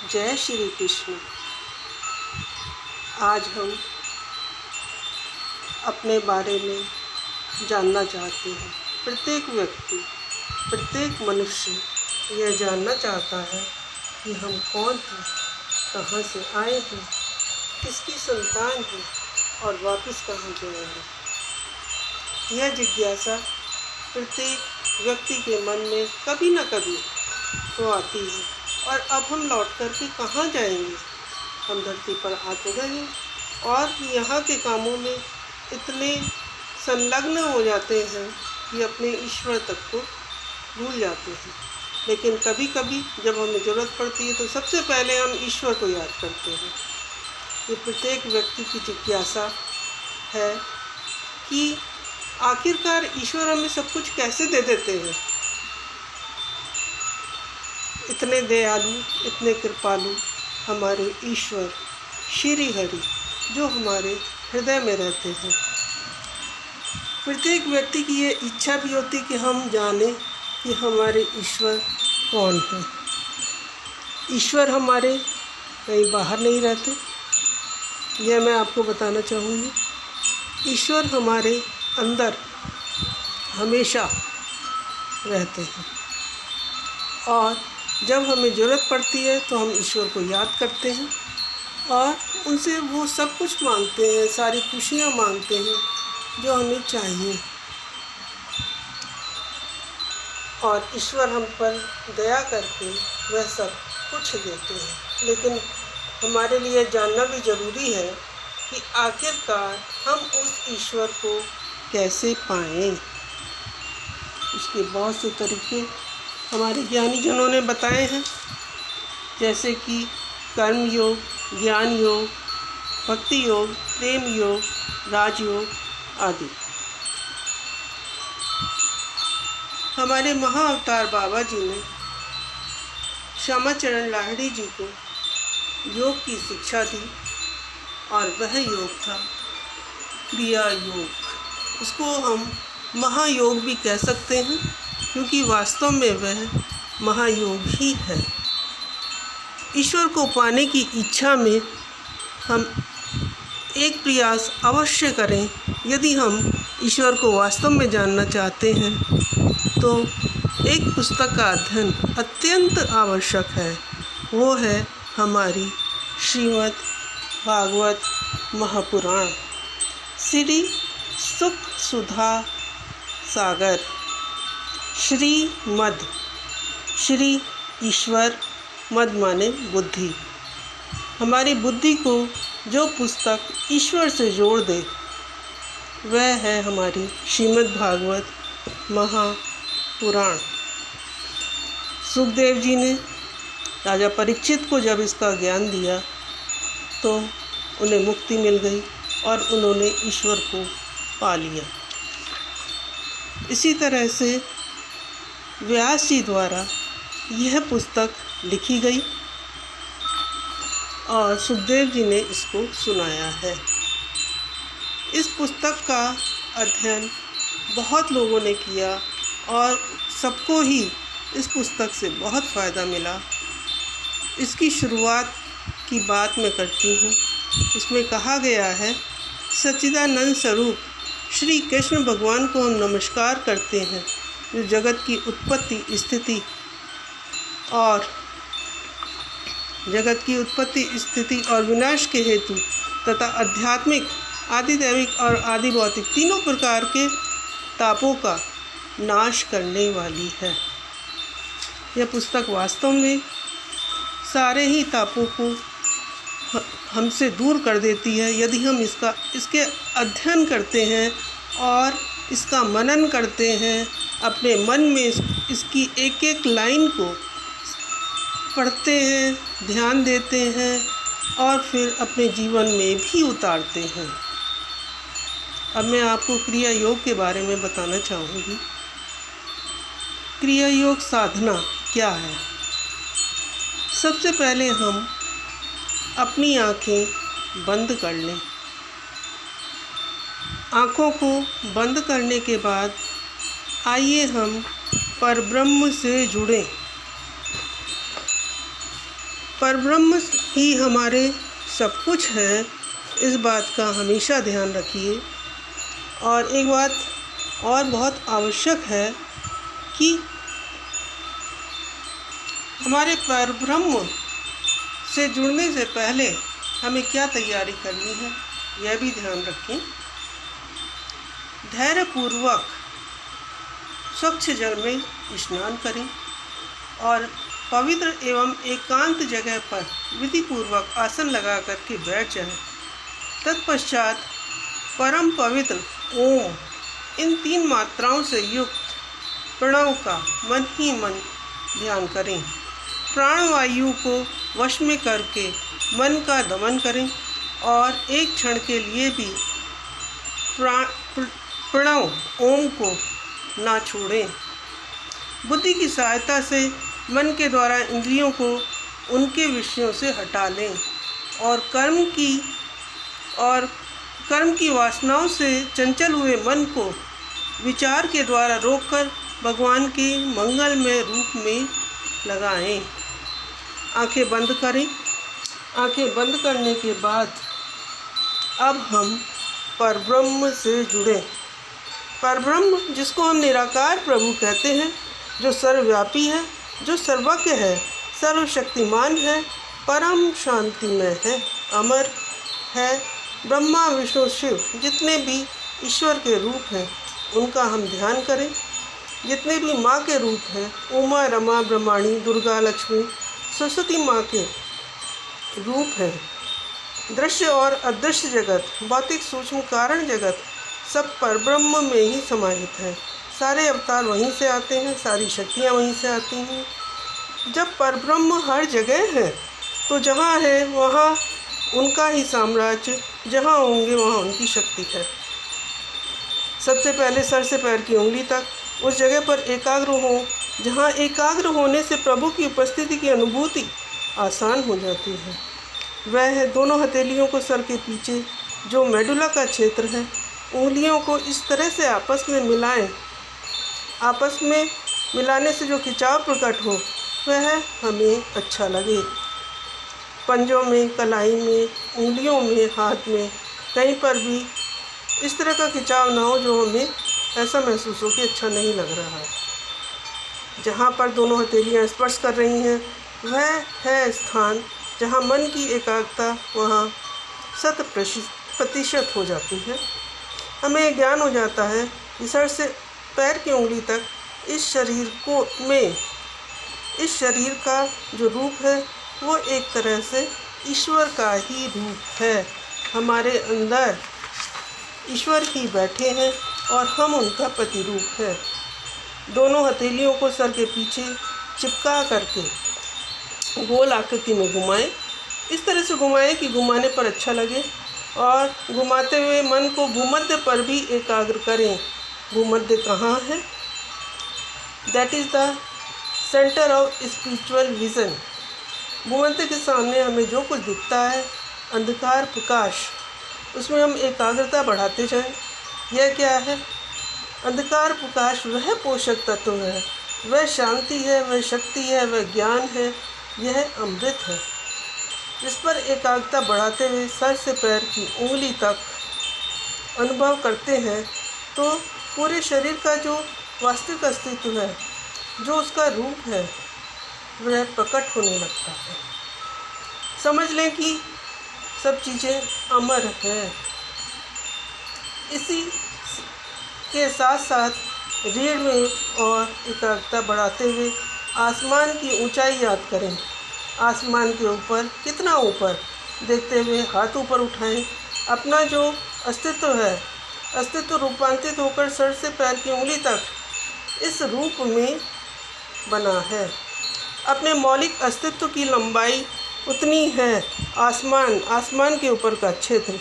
जय श्री कृष्ण। आज हम अपने बारे में जानना चाहते हैं। प्रत्येक व्यक्ति, प्रत्येक मनुष्य यह जानना चाहता है कि हम कौन हैं, कहाँ से आए हैं, किसकी संतान हैं और वापस कहाँ जाएंगे। यह जिज्ञासा प्रत्येक व्यक्ति के मन में कभी न कभी तो आती है। और अब हम लौट कर के कहाँ जाएंगे। हम धरती पर आ तो गए हैं और यहाँ के कामों में इतने संलग्न हो जाते हैं कि अपने ईश्वर तक को भूल जाते हैं। लेकिन कभी कभी जब हमें ज़रूरत पड़ती है तो सबसे पहले हम ईश्वर को याद करते हैं। ये प्रत्येक व्यक्ति की जिज्ञासा है कि आखिरकार ईश्वर हमें सब कुछ कैसे दे देते हैं। इतने दयालु, इतने कृपालु हमारे ईश्वर श्री हरि जो हमारे हृदय में रहते हैं। प्रत्येक व्यक्ति की ये इच्छा भी होती कि हम जानें कि हमारे ईश्वर कौन है। ईश्वर हमारे कहीं बाहर नहीं रहते, यह मैं आपको बताना चाहूँगी। ईश्वर हमारे अंदर हमेशा रहते हैं और जब हमें ज़रूरत पड़ती है तो हम ईश्वर को याद करते हैं और उनसे वो सब कुछ मांगते हैं, सारी खुशियाँ मांगते हैं जो हमें चाहिए। और ईश्वर हम पर दया करके वह सब कुछ देते हैं। लेकिन हमारे लिए जानना भी ज़रूरी है कि आखिरकार हम उस ईश्वर को कैसे पाएँ। उसके बहुत से तरीके हमारे ज्ञानी जनों ने बताए हैं, जैसे कि कर्म योग, ज्ञान योग, भक्ति योग, प्रेम योग, राजयोग आदि। हमारे महाअवतार बाबा जी ने श्यामाचरण लाहिड़ी जी को योग की शिक्षा दी और वह योग था क्रिया योग। उसको हम महायोग भी कह सकते हैं क्योंकि वास्तव में वह महायोग ही है। ईश्वर को पाने की इच्छा में हम एक प्रयास अवश्य करें। यदि हम ईश्वर को वास्तव में जानना चाहते हैं तो एक पुस्तक का अध्ययन अत्यंत आवश्यक है। वो है हमारी श्रीमद् भागवत महापुराण, श्री सुख सुधा सागर। श्री मद, श्री ईश्वर, मद माने बुद्धि। हमारी बुद्धि को जो पुस्तक ईश्वर से जोड़ दे वह है हमारी श्रीमद् भागवत महापुराण। सुखदेव जी ने राजा परीक्षित को जब इसका ज्ञान दिया तो उन्हें मुक्ति मिल गई और उन्होंने ईश्वर को पा लिया। इसी तरह से व्यास जी द्वारा यह पुस्तक लिखी गई और सुखदेव जी ने इसको सुनाया है। इस पुस्तक का अध्ययन बहुत लोगों ने किया और सबको ही इस पुस्तक से बहुत फ़ायदा मिला। इसकी शुरुआत की बात मैं करती हूँ। इसमें कहा गया है, सच्चिदानंद स्वरूप श्री कृष्ण भगवान को हम नमस्कार करते हैं जो जगत की उत्पत्ति स्थिति और विनाश के हेतु तथा आध्यात्मिक, आदिदैविक और आदि भौतिक तीनों प्रकार के तापों का नाश करने वाली है। यह पुस्तक वास्तव में सारे ही तापों को हमसे दूर कर देती है यदि हम इसके अध्ययन करते हैं और इसका मनन करते हैं, अपने मन में इसकी एक एक लाइन को पढ़ते हैं, ध्यान देते हैं और फिर अपने जीवन में भी उतारते हैं। अब मैं आपको क्रिया योग के बारे में बताना चाहूँगी। क्रिया योग साधना क्या है। सबसे पहले हम अपनी आँखें बंद कर लें। आँखों को बंद करने के बाद आइए हम परब्रह्म से जुड़ें। परब्रह्म ही हमारे सब कुछ है, इस बात का हमेशा ध्यान रखिए। और एक बात और बहुत आवश्यक है कि हमारे परब्रह्म से जुड़ने से पहले हमें क्या तैयारी करनी है, यह भी ध्यान रखें। धैर्यपूर्वक स्वच्छ जल में स्नान करें और पवित्र एवं एकांत जगह पर विधिपूर्वक आसन लगा करके बैठ जाएं। तत्पश्चात परम पवित्र ओम इन 3 मात्राओं से युक्त प्रणव का मन ही मन ध्यान करें। प्राणवायु को वश में करके मन का दमन करें और एक क्षण के लिए भी प्रणव ओम को ना छोड़ें। बुद्धि की सहायता से मन के द्वारा इंद्रियों को उनके विषयों से हटा लें और कर्म की वासनाओं से चंचल हुए मन को विचार के द्वारा रोककर भगवान के मंगलमय रूप में लगाएं। आंखें बंद करें। आंखें बंद करने के बाद अब हम परब्रह्म से जुड़ें। परब्रह्म जिसको हम निराकार प्रभु कहते हैं, जो सर्वव्यापी है, जो सर्वज्ञ है, सर्वशक्तिमान है, परम शांतिमय है, अमर है, ब्रह्मा विष्णु शिव जितने भी ईश्वर के रूप हैं उनका हम ध्यान करें। जितने भी माँ के रूप हैं, उमा, रमा, ब्रह्माणी, दुर्गा, लक्ष्मी, सरस्वती माँ के रूप हैं। दृश्य और अदृश्य जगत, भौतिक सूक्ष्म कारण जगत सब परब्रह्म में ही समाहित है। सारे अवतार वहीं से आते हैं, सारी शक्तियाँ वहीं से आती हैं। जब परब्रह्म हर जगह है तो जहाँ है वहाँ उनका ही साम्राज्य, जहाँ होंगे वहाँ उनकी शक्ति है। सबसे पहले सर से पैर की उंगली तक उस जगह पर एकाग्र हो, जहाँ एकाग्र होने से प्रभु की उपस्थिति की अनुभूति आसान हो जाती है। वह है दोनों हथेलियों को सर के पीछे जो मेडुला का क्षेत्र है, उंगलियों को इस तरह से आपस में मिलाएं। आपस में मिलाने से जो खिंचाव प्रकट हो वह हमें अच्छा लगे। पंजों में, कलाई में, उंगलियों में, हाथ में कहीं पर भी इस तरह का खिंचाव ना हो जो हमें ऐसा महसूस हो कि अच्छा नहीं लग रहा है। जहाँ पर दोनों हथेलियाँ स्पर्श कर रही हैं वह है स्थान जहाँ मन की एकाग्रता वहाँ 100% हो जाती है। हमें ज्ञान हो जाता है कि सर से पैर की उंगली तक इस शरीर का जो रूप है वो एक तरह से ईश्वर का ही रूप है। हमारे अंदर ईश्वर ही बैठे हैं और हम उनका प्रतिरूप है। दोनों हथेलियों को सर के पीछे चिपका करके गोल आकृति में घुमाएं। इस तरह से घुमाएं कि घुमाने पर अच्छा लगे और घुमाते हुए मन को भूमध्य पर भी एकाग्र करें। भूमध्य कहाँ है? That is the centre of spiritual vision. भूमध्य के सामने हमें जो कुछ दिखता है, अंधकार, प्रकाश, उसमें हम एकाग्रता बढ़ाते जाएं। यह क्या है? अंधकार प्रकाश वह पोषक तत्व है, वह शांति है, वह शक्ति है, वह ज्ञान है, यह अमृत है। इस पर एकाग्रता बढ़ाते हुए सर से पैर की उंगली तक अनुभव करते हैं तो पूरे शरीर का जो वास्तविक अस्तित्व है, जो उसका रूप है, वह प्रकट होने लगता है। समझ लें कि सब चीज़ें अमर हैं। इसी के साथ साथ रीढ़ में और एकाग्रता बढ़ाते हुए आसमान की ऊंचाई याद करें। आसमान के ऊपर, कितना ऊपर देखते हुए हाथ ऊपर उठाएं। अपना जो अस्तित्व है, अस्तित्व रूपांतरित होकर सर से पैर की उंगली तक इस रूप में बना है। अपने मौलिक अस्तित्व की लंबाई उतनी है आसमान के ऊपर का क्षेत्र।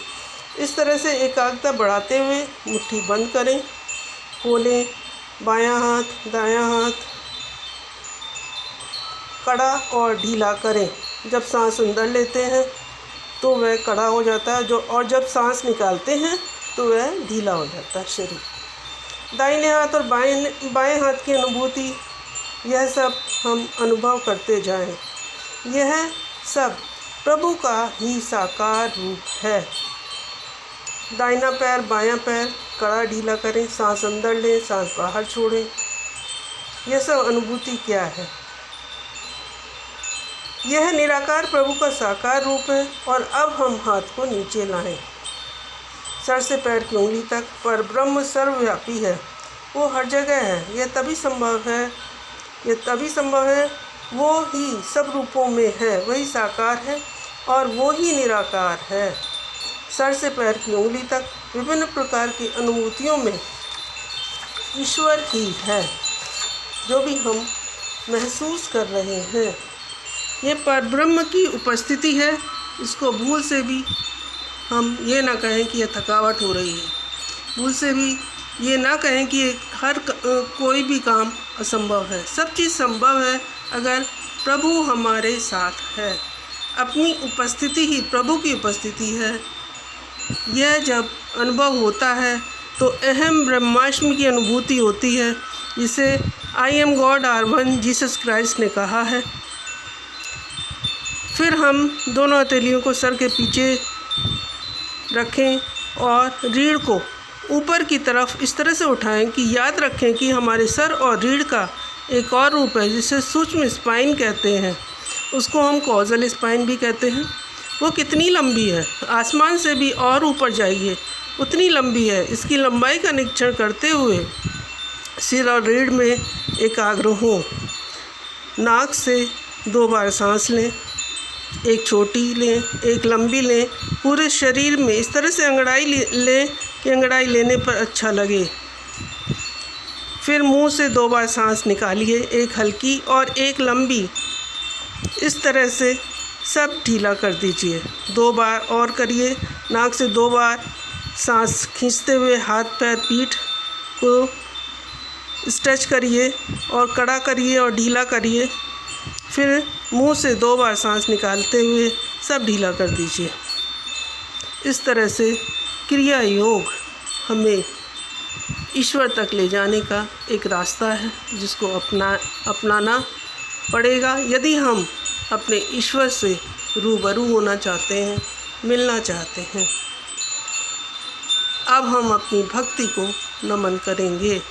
इस तरह से एकाग्रता बढ़ाते हुए मुट्ठी बंद करें, खोलें। बायां हाथ, दायां हाथ कड़ा और ढीला करें। जब सांस अंदर लेते हैं तो वह कड़ा हो जाता है, और जब सांस निकालते हैं तो वह ढीला हो जाता है शरीर। दाहिने हाथ और बाएं हाथ की अनुभूति, यह सब हम अनुभव करते जाएं। यह सब प्रभु का ही साकार रूप है। दाहिना पैर बायां पैर कड़ा ढीला करें, सांस अंदर लें, सांस बाहर छोड़ें। यह सब अनुभूति क्या है? यह निराकार प्रभु का साकार रूप है। और अब हम हाथ को नीचे लाएं, सर से पैर की उंगली तक। पर ब्रह्म सर्वव्यापी है, वो हर जगह है। यह तभी संभव है, वो ही सब रूपों में है, वही साकार है और वो ही निराकार है। सर से पैर की उंगली तक विभिन्न प्रकार की अनुभूतियों में ईश्वर ही है, जो भी हम महसूस कर रहे हैं। ये परब्रह्म की उपस्थिति है। इसको भूल से भी हम ये ना कहें कि यह थकावट हो रही है, भूल से भी ये ना कहें कि कोई भी काम असंभव है। सब चीज़ संभव है अगर प्रभु हमारे साथ है। अपनी उपस्थिति ही प्रभु की उपस्थिति है। यह जब अनुभव होता है तो अहम ब्रह्मास्मि की अनुभूति होती है, जिसे I am God are one Jesus Christ ने कहा है। फिर हम दोनों हथेलियों को सर के पीछे रखें और रीढ़ को ऊपर की तरफ इस तरह से उठाएं कि याद रखें कि हमारे सर और रीढ़ का एक और रूप है, जिसे सूक्ष्म स्पाइन कहते हैं। उसको हम कॉजल स्पाइन भी कहते हैं। वो कितनी लंबी है, आसमान से भी और ऊपर जाइए उतनी लंबी है। इसकी लंबाई का निरीक्षण करते हुए सिर और रीढ़ में एकाग्र हो। नाक से 2 बार सांस लें, एक छोटी लें, एक लंबी लें। पूरे शरीर में इस तरह से अंगड़ाई लें कि अंगड़ाई लेने पर अच्छा लगे। फिर मुंह से 2 बार सांस निकालिए, एक हल्की और एक लंबी। इस तरह से सब ढीला कर दीजिए। 2 बार और करिए। नाक से 2 बार सांस खींचते हुए हाथ पैर पीठ को स्ट्रेच करिए और कड़ा करिए और ढीला करिए। फिर मुंह से 2 बार सांस निकालते हुए सब ढीला कर दीजिए। इस तरह से क्रिया योग हमें ईश्वर तक ले जाने का एक रास्ता है, जिसको अपनाना पड़ेगा यदि हम अपने ईश्वर से रूबरू होना चाहते हैं, मिलना चाहते हैं। अब हम अपनी भक्ति को नमन करेंगे।